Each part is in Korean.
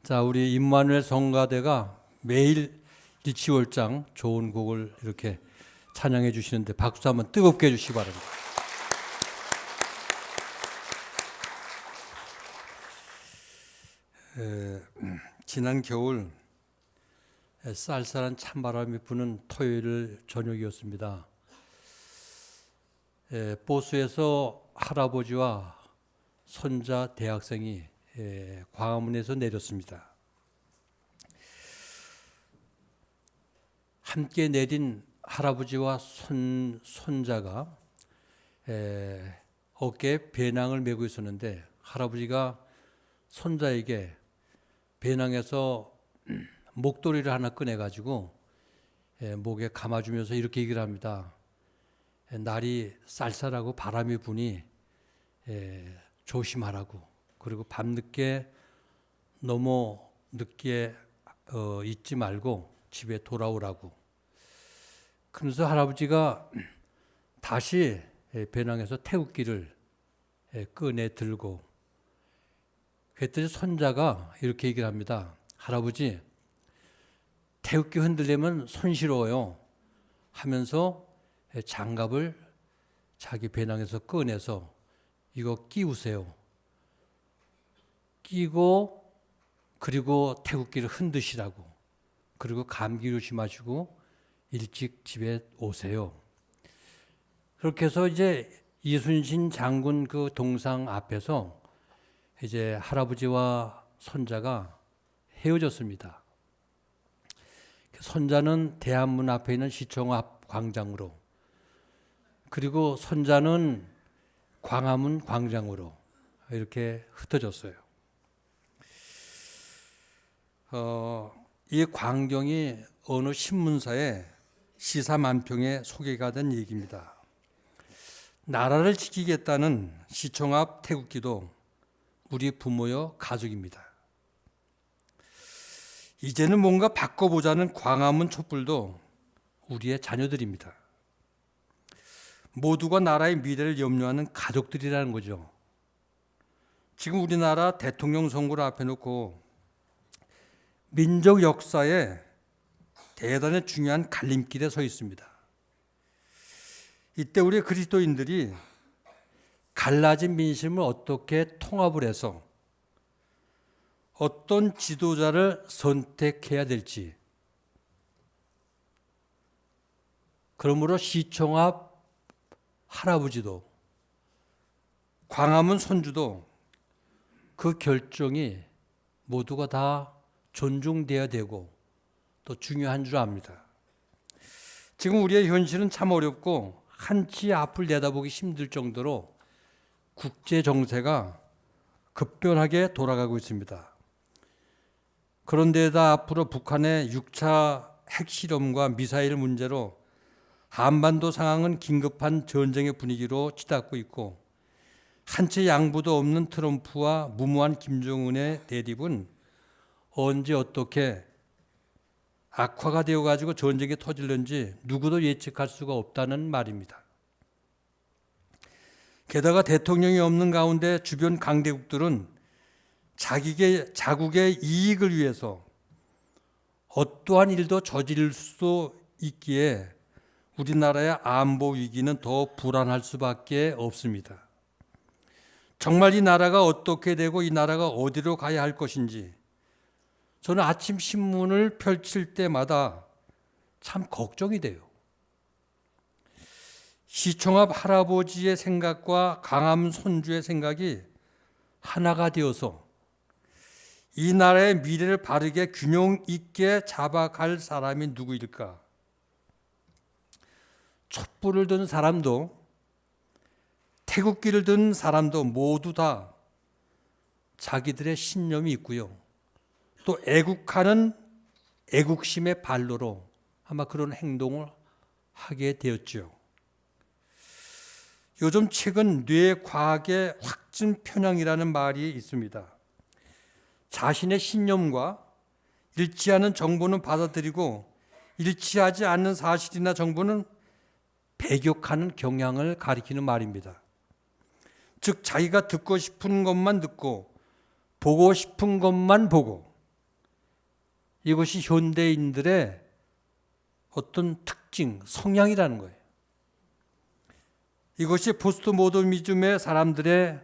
자, 우리 임마누엘 성가대가 매일 일치월장 좋은 곡을 이렇게 찬양해 주시는데 박수 한번 뜨겁게 해주시기 바랍니다. 지난 겨울 쌀쌀한 찬바람이 부는 토요일 저녁이었습니다. 보수에서 할아버지와 손자 대학생이 광화문에서 내렸습니다. 함께 내린 할아버지와 손자가 어깨에 배낭을 메고 있었는데 할아버지가 손자에게 배낭에서 목도리를 하나 꺼내가지고 목에 감아주면서 이렇게 얘기를 합니다. 날이 쌀쌀하고 바람이 부니 조심하라고. 그리고 밤늦게 너무 늦게 있지 말고 집에 돌아오라고. 그래서 할아버지가 다시 배낭에서 태극기를 꺼내 들고 그랬더니 손자가 이렇게 얘기를 합니다. 할아버지, 태극기 흔들리면 손시러워요 하면서 장갑을 자기 배낭에서 꺼내서 이거 끼우세요. 끼고 그리고 태극기를 흔드시라고. 그리고 감기 조심하시고 일찍 집에 오세요. 그렇게 해서 이제 이순신 장군 그 동상 앞에서 이제 할아버지와 손자가 헤어졌습니다. 손자는 대한문 앞에 있는 시청 앞 광장으로, 그리고 손자는 광화문 광장으로 이렇게 흩어졌어요. 이 광경이 어느 신문사에 시사만평에 소개가 된 얘기입니다. 나라를 지키겠다는 시청 앞 태극기도 우리 부모여 가족입니다. 이제는 뭔가 바꿔보자는 광화문 촛불도 우리의 자녀들입니다. 모두가 나라의 미래를 염려하는 가족들이라는 거죠. 지금 우리나라 대통령 선거를 앞에 놓고 민족 역사에 대단히 중요한 갈림길에 서 있습니다. 이때 우리 그리스도인들이 갈라진 민심을 어떻게 통합을 해서 어떤 지도자를 선택해야 될지, 그러므로 시청 앞 할아버지도 광화문 손주도 그 결정이 모두가 다 존중돼야 되고 또 중요한 줄 압니다. 지금 우리의 현실은 참 어렵고 한치 앞을 내다보기 힘들 정도로 국제 정세가 급변하게 돌아가고 있습니다. 그런데다 앞으로 북한의 6차 핵실험과 미사일 문제로 한반도 상황은 긴급한 전쟁의 분위기로 치닫고 있고, 한치 양보도 없는 트럼프와 무모한 김정은의 대립은 언제 어떻게 악화가 되어가지고 전쟁이 터질는지 누구도 예측할 수가 없다는 말입니다. 게다가 대통령이 없는 가운데 주변 강대국들은 자국의 이익을 위해서 어떠한 일도 저지를 수 있기에 우리나라의 안보 위기는 더 불안할 수밖에 없습니다. 정말 이 나라가 어떻게 되고 이 나라가 어디로 가야 할 것인지 저는 아침 신문을 펼칠 때마다 참 걱정이 돼요. 시청 앞 할아버지의 생각과 광화문 손주의 생각이 하나가 되어서 이 나라의 미래를 바르게 균형 있게 잡아갈 사람이 누구일까? 촛불을 든 사람도 태극기를 든 사람도 모두 다 자기들의 신념이 있고요. 또 애국하는 애국심의 발로로 아마 그런 행동을 하게 되었죠. 요즘 최근 뇌과학의 확증 편향이라는 말이 있습니다. 자신의 신념과 일치하는 정보는 받아들이고 일치하지 않는 사실이나 정보는 배격하는 경향을 가리키는 말입니다. 즉 자기가 듣고 싶은 것만 듣고 보고 싶은 것만 보고 이것이 현대인들의 어떤 특징, 성향이라는 거예요. 이것이 포스트 모더니즘의 사람들의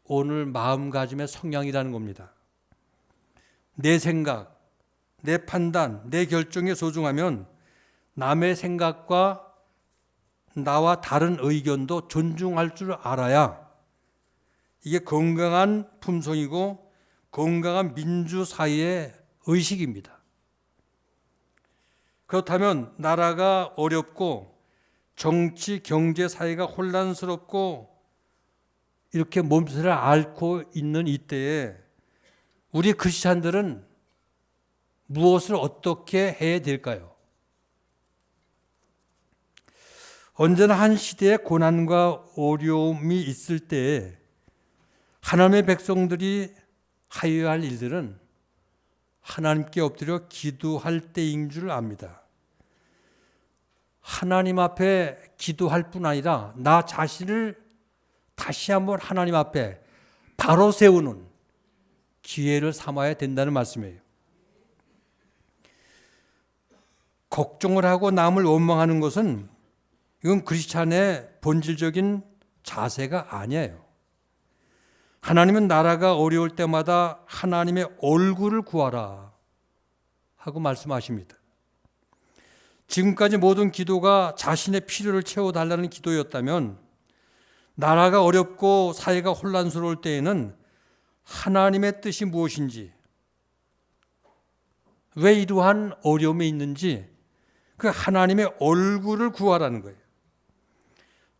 오늘 마음가짐의 성향이라는 겁니다. 내 생각, 내 판단, 내 결정이 소중하면 남의 생각과 나와 다른 의견도 존중할 줄 알아야 이게 건강한 품성이고 건강한 민주사회의 의식입니다. 그렇다면 나라가 어렵고 정치, 경제, 사회가 혼란스럽고 이렇게 몸살을 앓고 있는 이때에 우리 크리스찬들은 무엇을 어떻게 해야 될까요? 언제나 한 시대에 고난과 어려움이 있을 때에 하나님의 백성들이 하여야 할 일들은 하나님께 엎드려 기도할 때인 줄 압니다. 하나님 앞에 기도할 뿐 아니라 나 자신을 다시 한번 하나님 앞에 바로 세우는 기회를 삼아야 된다는 말씀이에요. 걱정을 하고 남을 원망하는 것은 이건 크리스찬의 본질적인 자세가 아니에요. 하나님은 나라가 어려울 때마다 하나님의 얼굴을 구하라 하고 말씀하십니다. 지금까지 모든 기도가 자신의 필요를 채워달라는 기도였다면 나라가 어렵고 사회가 혼란스러울 때에는 하나님의 뜻이 무엇인지, 왜 이러한 어려움이 있는지 그 하나님의 얼굴을 구하라는 거예요.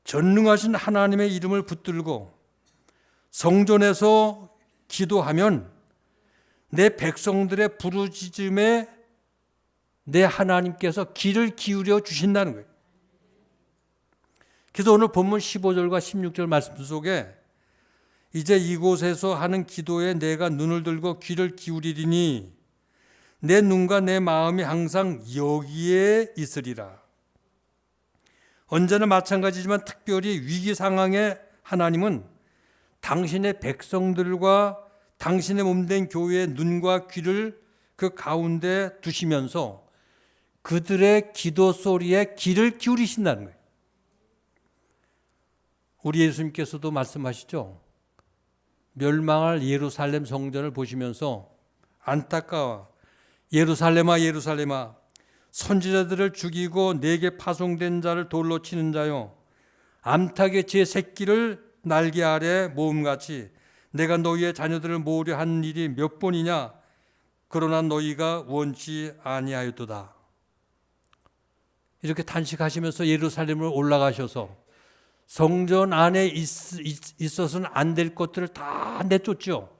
전능하신 하나님의 이름을 붙들고 성전에서 기도하면 내 백성들의 부르짖음에 내 하나님께서 귀를 기울여 주신다는 거예요. 그래서 오늘 본문 15절과 16절 말씀 속에 이제 이곳에서 하는 기도에 내가 눈을 들고 귀를 기울이리니 내 눈과 내 마음이 항상 여기에 있으리라. 언제나 마찬가지지만 특별히 위기 상황에 하나님은 당신의 백성들과 당신의 몸된 교회의 눈과 귀를 그 가운데 두시면서 그들의 기도 소리에 귀를 기울이신다는 거예요. 우리 예수님께서도 말씀하시죠. 멸망할 예루살렘 성전을 보시면서 안타까워 예루살렘아 예루살렘아 선지자들을 죽이고 내게 파송된 자를 돌로 치는 자요 암탉의 제 새끼를 날개 아래 모음같이 내가 너희의 자녀들을 모으려 한 일이 몇 번이냐 그러나 너희가 원치 아니하였도다. 이렇게 탄식하시면서 예루살렘으로 올라가셔서 성전 안에 있어서는 안 될 것들을 다 내쫓죠.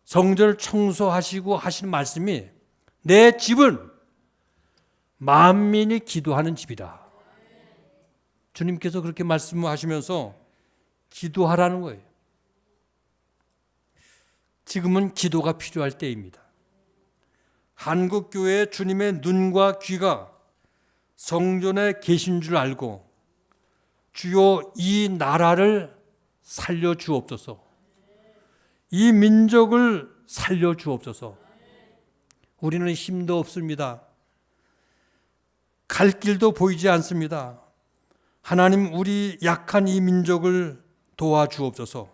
성전을 청소하시고 하신 말씀이 내 집은 만민이 기도하는 집이다. 주님께서 그렇게 말씀하시면서 기도하라는 거예요. 지금은 기도가 필요할 때입니다. 한국교회의 주님의 눈과 귀가 성전에 계신 줄 알고 주여 이 나라를 살려주옵소서. 이 민족을 살려주옵소서. 우리는 힘도 없습니다. 갈 길도 보이지 않습니다. 하나님 우리 약한 이 민족을 도와주옵소서.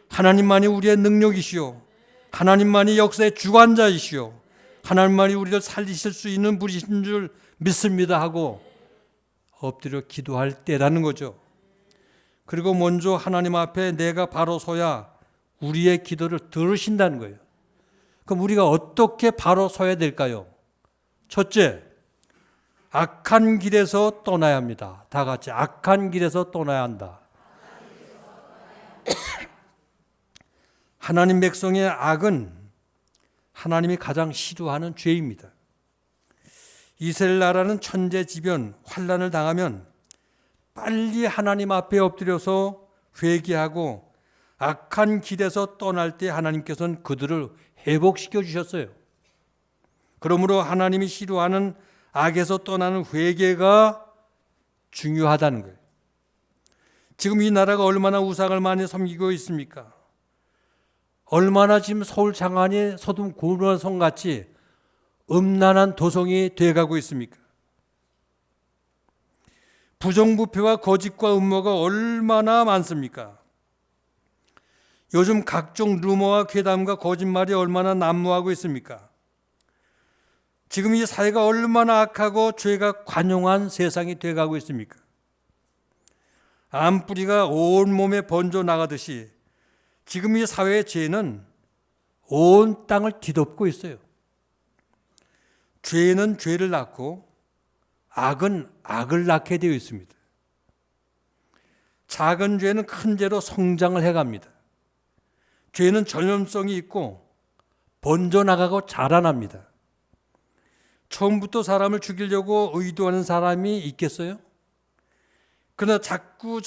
하나님만이 우리의 능력이시오. 하나님만이 역사의 주관자이시오. 하나님만이 우리를 살리실 수 있는 분이신 줄 믿습니다 하고 엎드려 기도할 때라는 거죠. 그리고 먼저 하나님 앞에 내가 바로 서야 우리의 기도를 들으신다는 거예요. 그럼 우리가 어떻게 바로 서야 될까요? 첫째, 악한 길에서 떠나야 합니다. 다 같이 악한 길에서 떠나야 한다. 하나님 백성의 악은 하나님이 가장 싫어하는 죄입니다. 이스라엘 나라는 천재지변, 환난을 당하면 빨리 하나님 앞에 엎드려서 회개하고 악한 길에서 떠날 때 하나님께서는 그들을 회복시켜 주셨어요. 그러므로 하나님이 싫어하는 악에서 떠나는 회개가 중요하다는 거예요. 지금 이 나라가 얼마나 우상을 많이 섬기고 있습니까? 얼마나 지금 서울 장안이 서둔 고로한 성같이 음란한 도성이 돼가고 있습니까? 부정부패와 거짓과 음모가 얼마나 많습니까? 요즘 각종 루머와 괴담과 거짓말이 얼마나 난무하고 있습니까? 지금 이 사회가 얼마나 악하고 죄가 관용한 세상이 돼가고 있습니까? 암뿌리가 온몸에 번져 나가듯이 지금 이 사회의 죄는 온 땅을 뒤덮고 있어요. 죄는 죄를 낳고 악은 악을 낳게 되어 있습니다. 작은 죄는 큰 죄로 성장을 해갑니다. 죄는 전염성이 있고 번져나가고 자라납니다. 처음부터 사람을 죽이려고 의도하는 사람이 있겠어요? 그러나 자꾸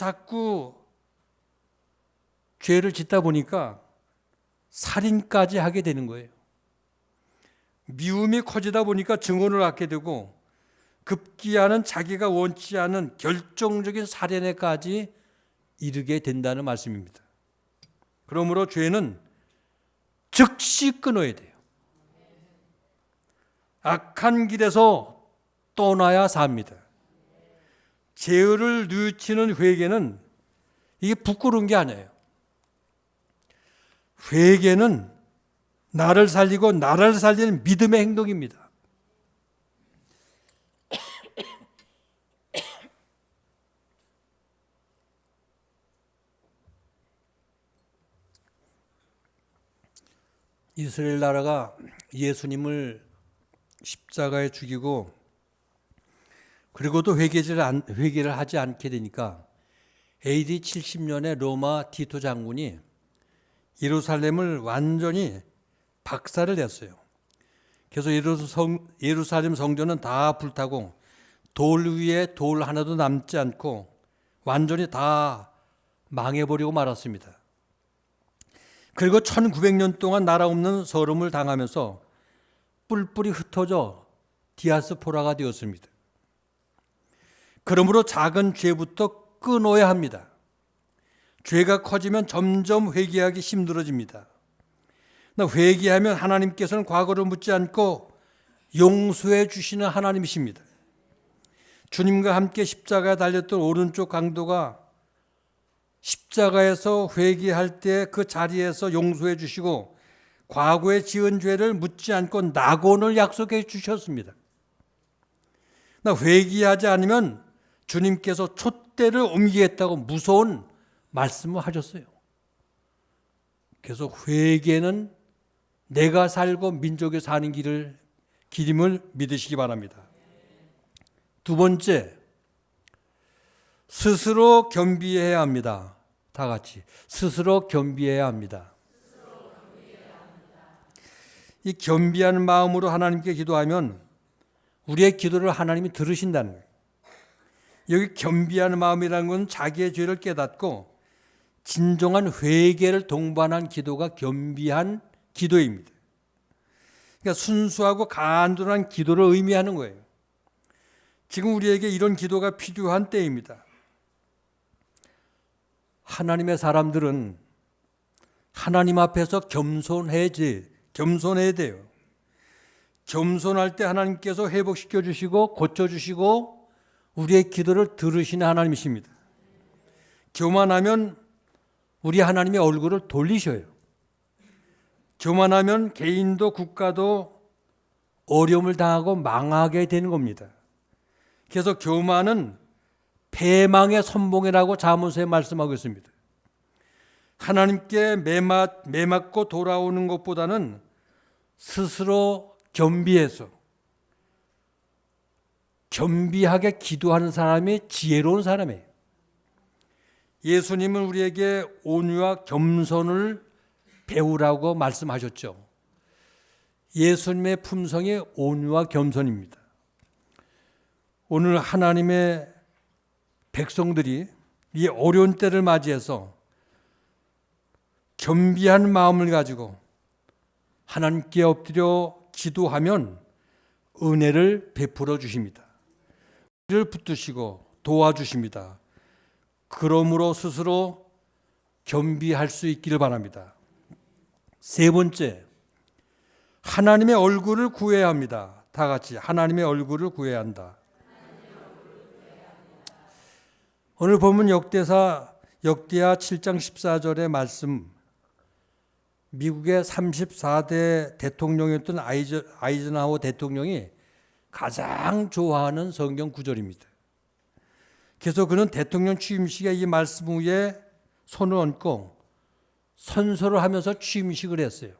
죄를 짓다 보니까 살인까지 하게 되는 거예요. 미움이 커지다 보니까 증오를 갖게 되고 급기야는 자기가 원치 않은 결정적인 살인에까지 이르게 된다는 말씀입니다. 그러므로 죄는 즉시 끊어야 돼요. 악한 길에서 떠나야 삽니다. 죄를 뉘우치는 회개는 이게 부끄러운 게 아니에요. 회개는 나를 살리고 나를 살리는 믿음의 행동입니다. 이스라엘 나라가 예수님을 십자가에 죽이고 그리고도 회개를 하지 않게 되니까 AD 70년에 로마 티토 장군이 예루살렘을 완전히 박살을 냈어요. 그래서 예루살렘 성전은 다 불타고 돌 위에 돌 하나도 남지 않고 완전히 다 망해버리고 말았습니다. 그리고 1900년 동안 나라 없는 서름을 당하면서 뿔뿔이 흩어져 디아스포라가 되었습니다. 그러므로 작은 죄부터 끊어야 합니다. 죄가 커지면 점점 회개하기 힘들어집니다. 회개하면 하나님께서는 과거를 묻지 않고 용서해 주시는 하나님이십니다. 주님과 함께 십자가에 달렸던 오른쪽 강도가 십자가에서 회개할 때 그 자리에서 용서해 주시고 과거에 지은 죄를 묻지 않고 낙원을 약속해 주셨습니다. 회개하지 않으면 주님께서 촛대를 옮기겠다고 무서운 말씀을 하셨어요. 그래서 회개는 내가 살고 민족이 사는 길임을 믿으시기 바랍니다. 두 번째, 스스로 겸비해야 합니다. 다 같이 스스로 겸비해야 합니다. 이 겸비한 마음으로 하나님께 기도하면 우리의 기도를 하나님이 들으신다는 거예요. 여기 겸비한 마음이라는 건 자기의 죄를 깨닫고 진정한 회개를 동반한 기도가 겸비한 기도입니다. 그러니까 순수하고 간절한 기도를 의미하는 거예요. 지금 우리에게 이런 기도가 필요한 때입니다. 하나님의 사람들은 하나님 앞에서 겸손해야 돼요. 겸손할 때 하나님께서 회복시켜 주시고 고쳐주시고 우리의 기도를 들으시는 하나님이십니다. 교만하면 우리 하나님의 얼굴을 돌리셔요. 교만하면 개인도 국가도 어려움을 당하고 망하게 되는 겁니다. 그래서 교만은 패망의 선봉이라고 자문서에 말씀하고 있습니다. 하나님께 매맞고 돌아오는 것보다는 스스로 겸비해서 겸비하게 기도하는 사람이 지혜로운 사람이에요. 예수님은 우리에게 온유와 겸손을 배우라고 말씀하셨죠. 예수님의 품성이 온유와 겸손입니다. 오늘 하나님의 백성들이 이 어려운 때를 맞이해서 겸비한 마음을 가지고 하나님께 엎드려 기도하면 은혜를 베풀어 주십니다. 우리를 붙드시고 도와주십니다. 그러므로 스스로 겸비할 수 있기를 바랍니다. 세 번째, 하나님의 얼굴을 구해야 합니다. 다 같이 하나님의 얼굴을 구해야 한다. 오늘 보면 역대하 7장 14절의 말씀, 미국의 34대 대통령이었던 아이젠하워 대통령이 가장 좋아하는 성경 구절입니다. 그래서 그는 대통령 취임식에 이 말씀 위에 손을 얹고 선서를 하면서 취임식을 했어요.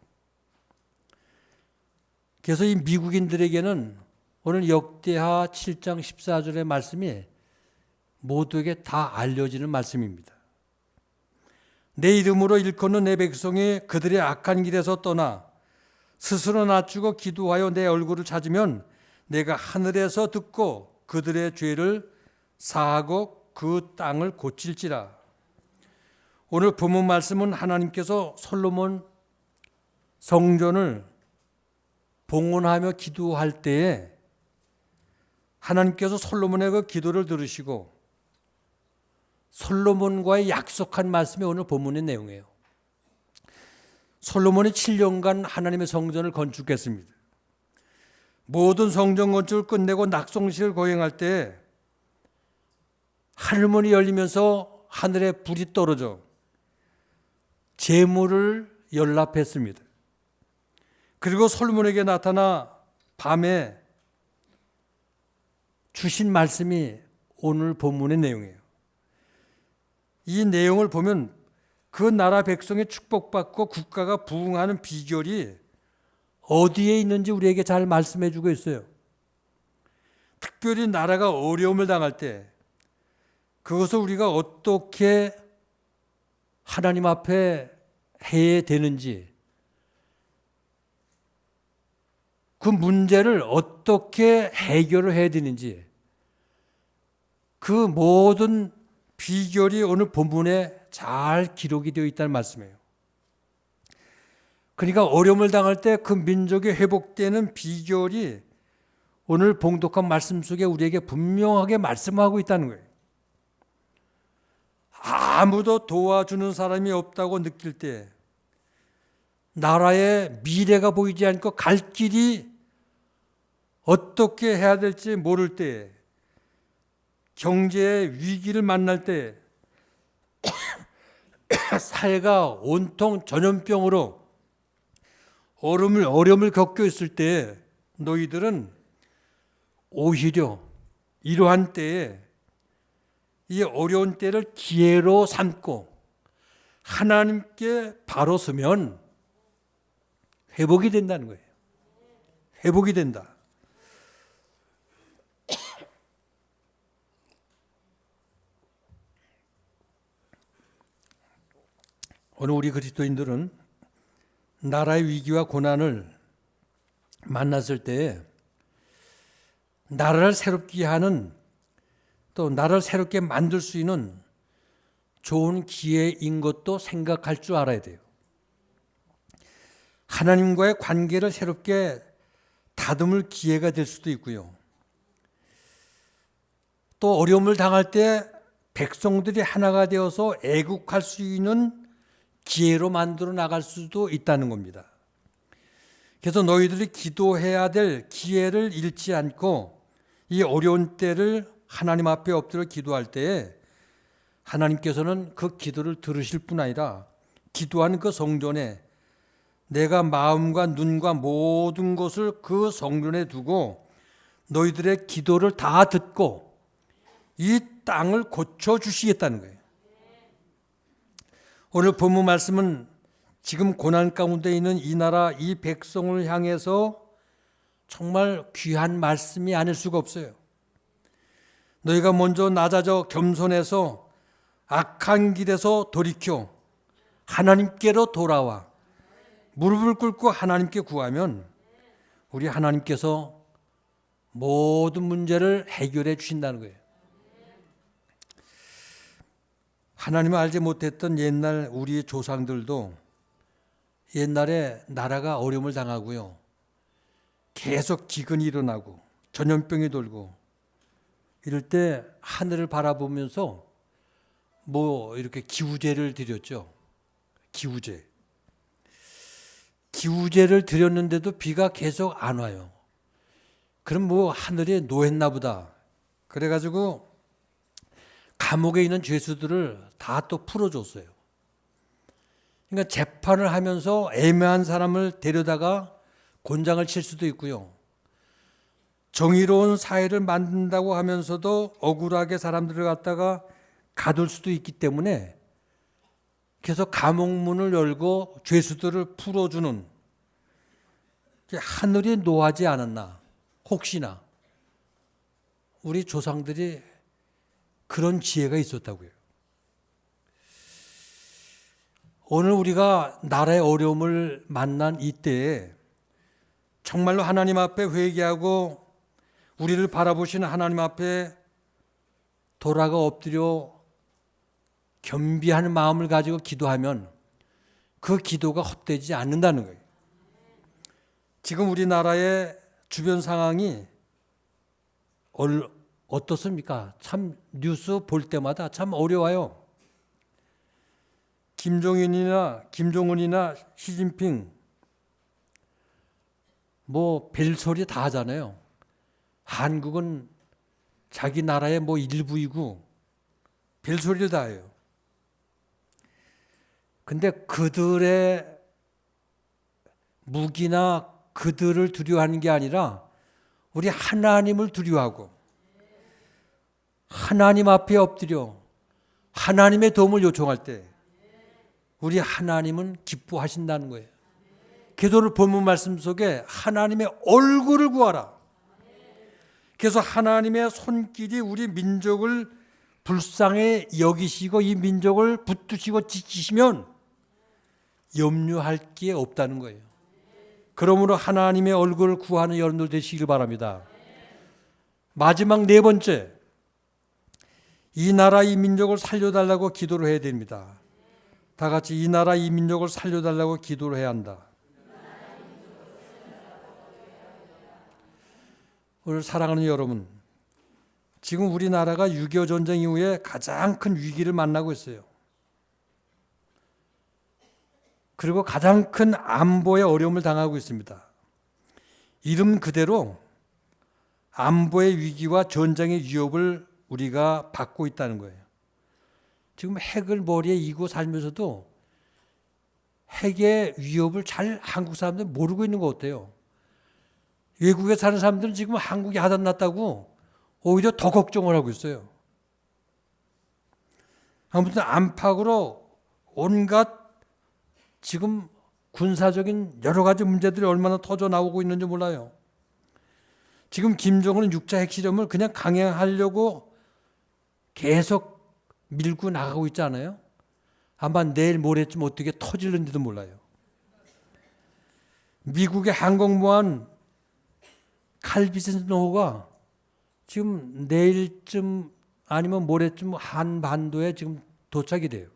그래서 이 미국인들에게는 오늘 역대하 7장 14절의 말씀이 모두에게 다 알려지는 말씀입니다. 내 이름으로 일컫는 내 백성이 그들의 악한 길에서 떠나 스스로 낮추고 기도하여 내 얼굴을 찾으면 내가 하늘에서 듣고 그들의 죄를 사하고 그 땅을 고칠지라. 오늘 본문 말씀은 하나님께서 솔로몬 성전을 봉헌하며 기도할 때에 하나님께서 솔로몬의 그 기도를 들으시고 솔로몬과의 약속한 말씀이 오늘 본문의 내용이에요. 솔로몬이 7년간 하나님의 성전을 건축했습니다. 모든 성전 건축을 끝내고 낙성식을 거행할 때 하늘문이 열리면서 하늘에 불이 떨어져 재물을 연락했습니다. 그리고 솔로몬에게 나타나 밤에 주신 말씀이 오늘 본문의 내용이에요. 이 내용을 보면 그 나라 백성이 축복받고 국가가 부흥하는 비결이 어디에 있는지 우리에게 잘 말씀해 주고 있어요. 특별히 나라가 어려움을 당할 때 그것을 우리가 어떻게 하나님 앞에 해야 되는지, 그 문제를 어떻게 해결을 해야 되는지, 그 모든 비결이 오늘 본문에 잘 기록이 되어 있다는 말씀이에요. 그러니까 어려움을 당할 때 그 민족이 회복되는 비결이 오늘 봉독한 말씀 속에 우리에게 분명하게 말씀하고 있다는 거예요. 아무도 도와주는 사람이 없다고 느낄 때, 나라의 미래가 보이지 않고 갈 길이 어떻게 해야 될지 모를 때, 경제의 위기를 만날 때, 사회가 온통 전염병으로 어려움을 겪고 있을 때 너희들은 오히려 이러한 때에 이 어려운 때를 기회로 삼고 하나님께 바로 서면 회복이 된다는 거예요. 회복이 된다. 오늘 우리 그리스도인들은 나라의 위기와 고난을 만났을 때 나라를 새롭게 하는, 또 나라를 새롭게 만들 수 있는 좋은 기회인 것도 생각할 줄 알아야 돼요. 하나님과의 관계를 새롭게 다듬을 기회가 될 수도 있고요. 또 어려움을 당할 때 백성들이 하나가 되어서 애국할 수 있는 기회로 만들어 나갈 수도 있다는 겁니다. 그래서 너희들이 기도해야 될 기회를 잃지 않고 이 어려운 때를 하나님 앞에 엎드려 기도할 때에 하나님께서는 그 기도를 들으실 뿐 아니라 기도한 그 성전에 내가 마음과 눈과 모든 것을 그 성전에 두고 너희들의 기도를 다 듣고 이 땅을 고쳐주시겠다는 거예요. 오늘 본문 말씀은 지금 고난 가운데 있는 이 나라, 이 백성을 향해서 정말 귀한 말씀이 아닐 수가 없어요. 너희가 먼저 낮아져 겸손해서 악한 길에서 돌이켜 하나님께로 돌아와 무릎을 꿇고 하나님께 구하면 우리 하나님께서 모든 문제를 해결해 주신다는 거예요. 하나님을 알지 못했던 옛날 우리 조상들도 옛날에 나라가 어려움을 당하고요. 계속 기근이 일어나고 전염병이 돌고 이럴 때 하늘을 바라보면서 이렇게 기우제를 드렸죠. 기우제 기우제를 드렸는데도 비가 계속 안 와요. 그럼 뭐 하늘이 노했나 보다. 그래가지고 감옥에 있는 죄수들을 다 또 풀어줬어요. 그러니까 재판을 하면서 애매한 사람을 데려다가 곤장을 칠 수도 있고요. 정의로운 사회를 만든다고 하면서도 억울하게 사람들을 갖다가 가둘 수도 있기 때문에 그래서 감옥문을 열고 죄수들을 풀어주는 하늘이 노하지 않았나. 혹시나 우리 조상들이 그런 지혜가 있었다고요. 오늘 우리가 나라의 어려움을 만난 이때에 정말로 하나님 앞에 회개하고 우리를 바라보시는 하나님 앞에 돌아가 엎드려 겸비한 마음을 가지고 기도하면 그 기도가 헛되지 않는다는 거예요. 지금 우리나라의 주변 상황이 어떻습니까? 참 뉴스 볼 때마다 참 어려워요. 김정은이나 시진핑 뭐 별소리 다 하잖아요. 한국은 자기 나라의 뭐 일부이고 별소리를 다 해요. 근데 그들의 무기나 그들을 두려워하는 게 아니라 우리 하나님을 두려워하고 하나님 앞에 엎드려 하나님의 도움을 요청할 때 우리 하나님은 기뻐하신다는 거예요. 기도를 본문 말씀 속에 하나님의 얼굴을 구하라. 그래서 하나님의 손길이 우리 민족을 불쌍히 여기시고 이 민족을 붙드시고 지키시면 염려할 게 없다는 거예요. 그러므로 하나님의 얼굴을 구하는 여러분들 되시길 바랍니다. 마지막 네 번째, 이 나라 이 민족을 살려달라고 기도를 해야 됩니다. 다 같이 이 나라 이 민족을 살려달라고 기도를 해야 한다. 오늘 사랑하는 여러분, 지금 우리나라가 6.25 전쟁 이후에 가장 큰 위기를 만나고 있어요. 그리고 가장 큰 안보의 어려움을 당하고 있습니다. 이름 그대로 안보의 위기와 전쟁의 위협을 우리가 받고 있다는 거예요. 지금 핵을 머리에 이고 살면서도 핵의 위협을 잘 한국 사람들은 모르고 있는 거 어때요? 외국에 사는 사람들은 지금 한국이 하단났다고 오히려 더 걱정을 하고 있어요. 아무튼 안팎으로 온갖 지금 군사적인 여러 가지 문제들이 얼마나 터져 나오고 있는지 몰라요. 지금 김정은은 6차 핵실험을 그냥 강행하려고 계속 밀고 나가고 있지 않아요? 아마 내일 모레쯤 어떻게 터질는지도 몰라요. 미국의 항공모함 칼비슨호가 지금 내일쯤 아니면 모레쯤 한반도에 지금 도착이 돼요.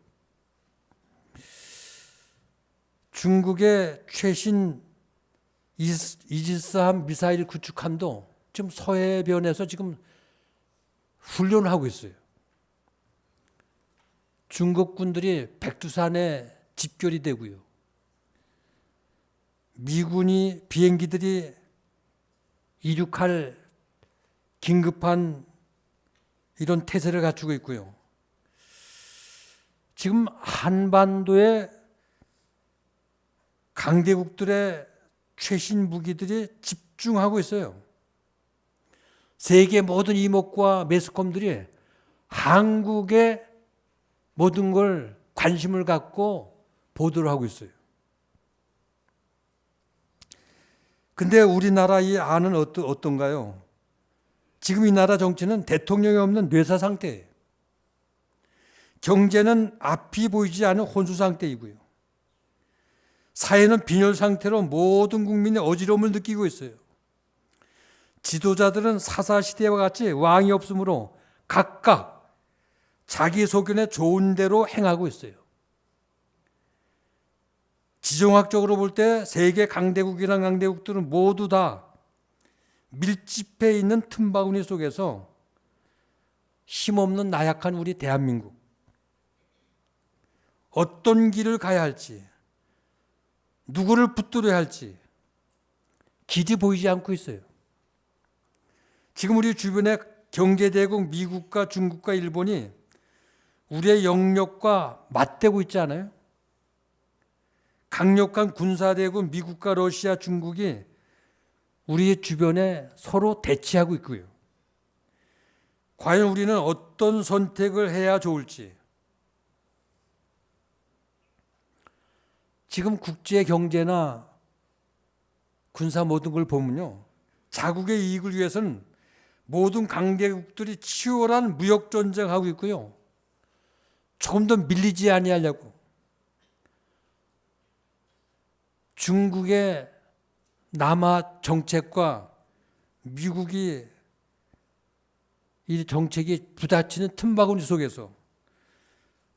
중국의 최신 이지스함 미사일 구축함도 지금 서해변에서 지금 훈련을 하고 있어요. 중국 군들이 백두산에 집결이 되고요. 미군이 비행기들이 이륙할 긴급한 이런 태세를 갖추고 있고요. 지금 한반도에 강대국들의 최신 무기들이 집중하고 있어요. 세계 모든 이목과 매스컴들이 한국의 모든 걸 관심을 갖고 보도를 하고 있어요. 근데 우리나라 이 안은 어떤가요? 지금 이 나라 정치는 대통령이 없는 뇌사 상태예요. 경제는 앞이 보이지 않는 혼수 상태이고요. 사회는 빈혈 상태로 모든 국민이 어지러움을 느끼고 있어요. 지도자들은 사사시대와 같이 왕이 없으므로 각각 자기 소견에 좋은 대로 행하고 있어요. 지정학적으로 볼 때 세계 강대국이란 강대국들은 모두 다 밀집해 있는 틈바구니 속에서 힘없는 나약한 우리 대한민국, 어떤 길을 가야 할지 누구를 붙들어야 할지 길이 보이지 않고 있어요. 지금 우리 주변에 경제대국 미국과 중국과 일본이 우리의 영역과 맞대고 있지 않아요? 강력한 군사대국 미국과 러시아, 중국이 우리 주변에 서로 대치하고 있고요. 과연 우리는 어떤 선택을 해야 좋을지. 지금 국제 경제나 군사 모든 걸 보면요, 자국의 이익을 위해서는 모든 강대국들이 치열한 무역 전쟁하고 있고요. 조금 더 밀리지 아니하려고 중국의 남하 정책과 미국이 이 정책이 부딪히는 틈바구니 속에서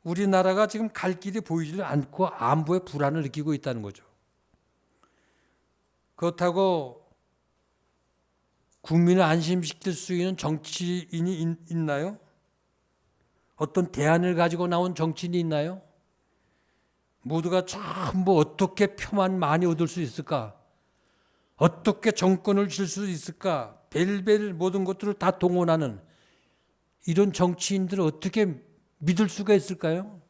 우리나라가 지금 갈 길이 보이지 않고 안보의 불안을 느끼고 있다는 거죠. 그렇다고 국민을 안심시킬 수 있는 정치인이 있나요? 어떤 대안을 가지고 나온 정치인이 있나요? 모두가 전부 어떻게 표만 많이 얻을 수 있을까? 어떻게 정권을 줄 수 있을까? 벨벨 모든 것들을 다 동원하는 이런 정치인들을 어떻게 믿을 수가 있을까요?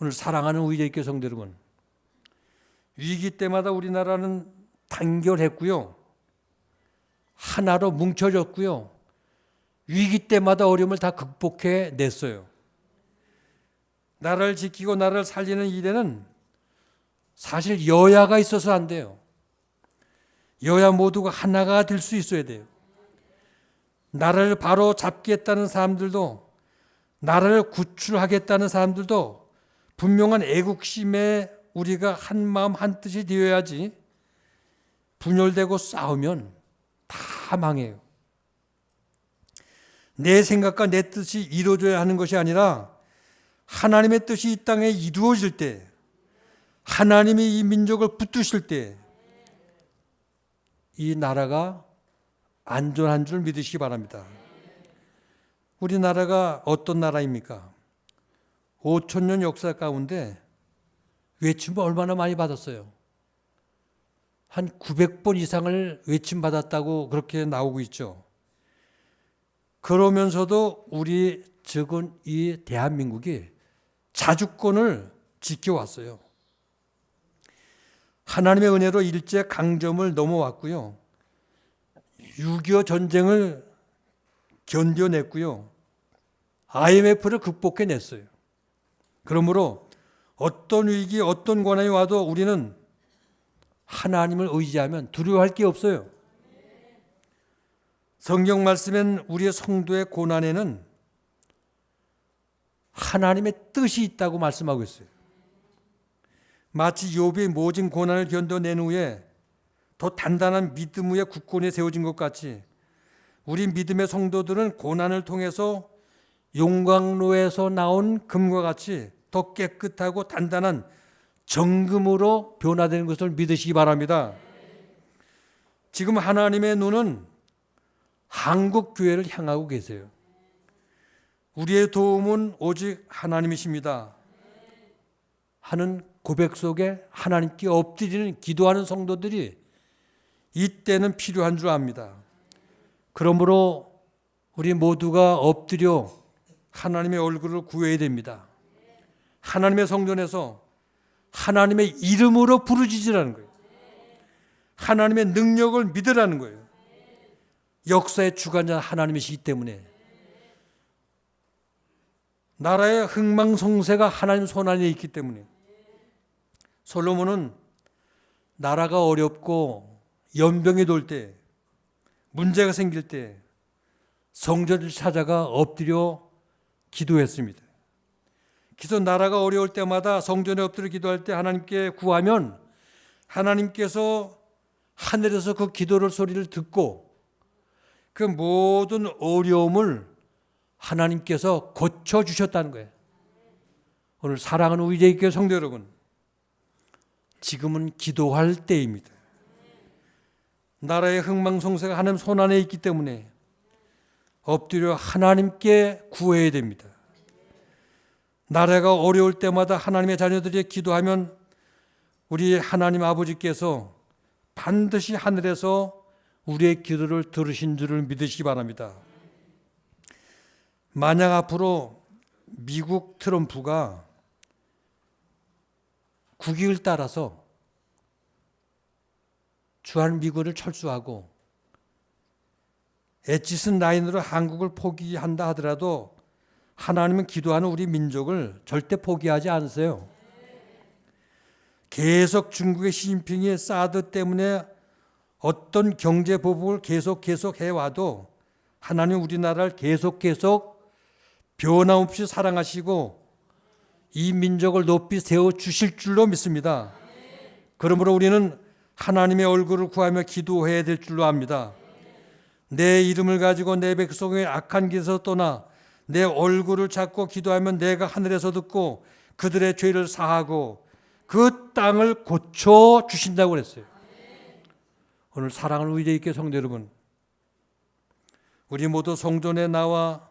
오늘 사랑하는 의제교회 성도 여러분, 위기 때마다 우리나라는 단결했고요. 하나로 뭉쳐졌고요. 위기 때마다 어려움을 다 극복해 냈어요. 나라를 지키고 나라를 살리는 일에는 사실 여야가 있어서 안 돼요. 여야 모두가 하나가 될 수 있어야 돼요. 나라를 바로 잡겠다는 사람들도, 나라를 구출하겠다는 사람들도 분명한 애국심에 우리가 한 마음 한 뜻이 되어야지, 분열되고 싸우면 다 망해요. 내 생각과 내 뜻이 이루어져야 하는 것이 아니라 하나님의 뜻이 이 땅에 이루어질 때, 하나님이 이 민족을 붙드실 때 이 나라가 안전한 줄 믿으시기 바랍니다. 우리나라가 어떤 나라입니까? 5,000년 역사 가운데 외침을 얼마나 많이 받았어요? 한 900번 이상을 외침받았다고 그렇게 나오고 있죠. 그러면서도 우리 적은 이 대한민국이 자주권을 지켜왔어요. 하나님의 은혜로 일제 강점을 넘어왔고요. 6.25 전쟁을 견뎌냈고요. IMF를 극복해냈어요. 그러므로 어떤 위기, 어떤 고난이 와도 우리는 하나님을 의지하면 두려워할 게 없어요. 성경 말씀엔 우리의 성도의 고난에는 하나님의 뜻이 있다고 말씀하고 있어요. 마치 욥이 모진 고난을 견뎌낸 후에 더 단단한 믿음 위에 굳건히 세워진 것 같이 우리 믿음의 성도들은 고난을 통해서 용광로에서 나온 금과 같이 더 깨끗하고 단단한 정금으로 변화되는 것을 믿으시기 바랍니다. 지금 하나님의 눈은 한국 교회를 향하고 계세요. 우리의 도움은 오직 하나님이십니다 하는 고백 속에 하나님께 엎드리는 기도하는 성도들이 이때는 필요한 줄 압니다. 그러므로 우리 모두가 엎드려 하나님의 얼굴을 구해야 됩니다. 하나님의 성전에서 하나님의 이름으로 부르짖으라는 거예요. 하나님의 능력을 믿으라는 거예요. 역사의 주관자 하나님이시기 때문에 나라의 흥망성쇠가 하나님 손 안에 있기 때문에 솔로몬은 나라가 어렵고 연병이 돌 때, 문제가 생길 때 성전을 찾아가 엎드려 기도했습니다. 그래서 나라가 어려울 때마다 성전에 엎드려 기도할 때 하나님께 구하면 하나님께서 하늘에서 그 기도를 소리를 듣고 그 모든 어려움을 하나님께서 고쳐주셨다는 거예요. 오늘 사랑하는 우리 교회 성도 여러분, 지금은 기도할 때입니다. 나라의 흥망성쇠가 하나님 손 안에 있기 때문에 엎드려 하나님께 구해야 됩니다. 나라가 어려울 때마다 하나님의 자녀들이 기도하면 우리 하나님 아버지께서 반드시 하늘에서 우리의 기도를 들으신 줄을 믿으시기 바랍니다. 만약 앞으로 미국 트럼프가 국익을 따라서 주한미군을 철수하고 엣지슨 라인으로 한국을 포기한다 하더라도 하나님은 기도하는 우리 민족을 절대 포기하지 않으세요. 계속 중국의 시진핑이 사드 때문에 어떤 경제 보복을 계속 해와도 하나님 우리나라를 계속 변함없이 사랑하시고 이 민족을 높이 세워주실 줄로 믿습니다. 그러므로 우리는 하나님의 얼굴을 구하며 기도해야 될 줄로 압니다. 내 이름을 가지고 내 백성의 악한 길에서 떠나 내 얼굴을 찾고 기도하면 내가 하늘에서 듣고 그들의 죄를 사하고 그 땅을 고쳐 주신다고 그랬어요. 오늘 사랑하는 의뢰 있게 성도 여러분, 우리 모두 성전에 나와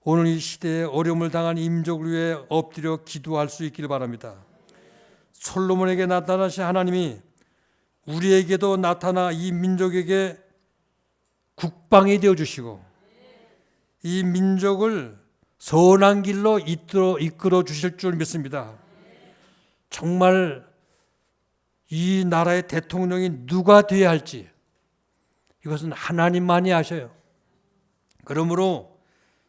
오늘 이 시대에 어려움을 당한 임족을 위해 엎드려 기도할 수 있기를 바랍니다. 솔로몬에게 나타나신 하나님이 우리에게도 나타나 이 민족에게 국방이 되어주시고 이 민족을 선한 길로 이끌어 주실 줄 믿습니다. 정말 이 나라의 대통령이 누가 되어야 할지 이것은 하나님만이 아셔요. 그러므로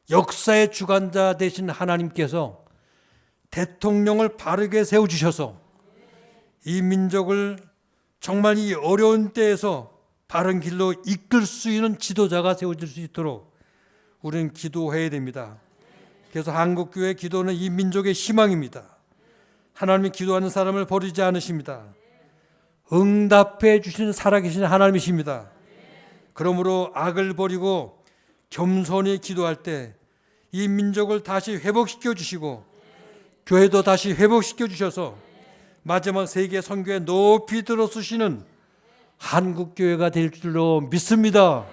역사의 주관자 되신 하나님께서 대통령을 바르게 세워주셔서 이 민족을 정말 이 어려운 때에서 바른 길로 이끌 수 있는 지도자가 세워질 수 있도록 우리는 기도해야 됩니다. 그래서 한국교회 기도는 이 민족의 희망입니다. 하나님이 기도하는 사람을 버리지 않으십니다. 응답해 주시는 살아계신 하나님이십니다. 그러므로 악을 버리고 겸손히 기도할 때 이 민족을 다시 회복시켜 주시고 교회도 다시 회복시켜 주셔서 마지막 세계 선교에 높이 들어서시는 한국교회가 될 줄로 믿습니다.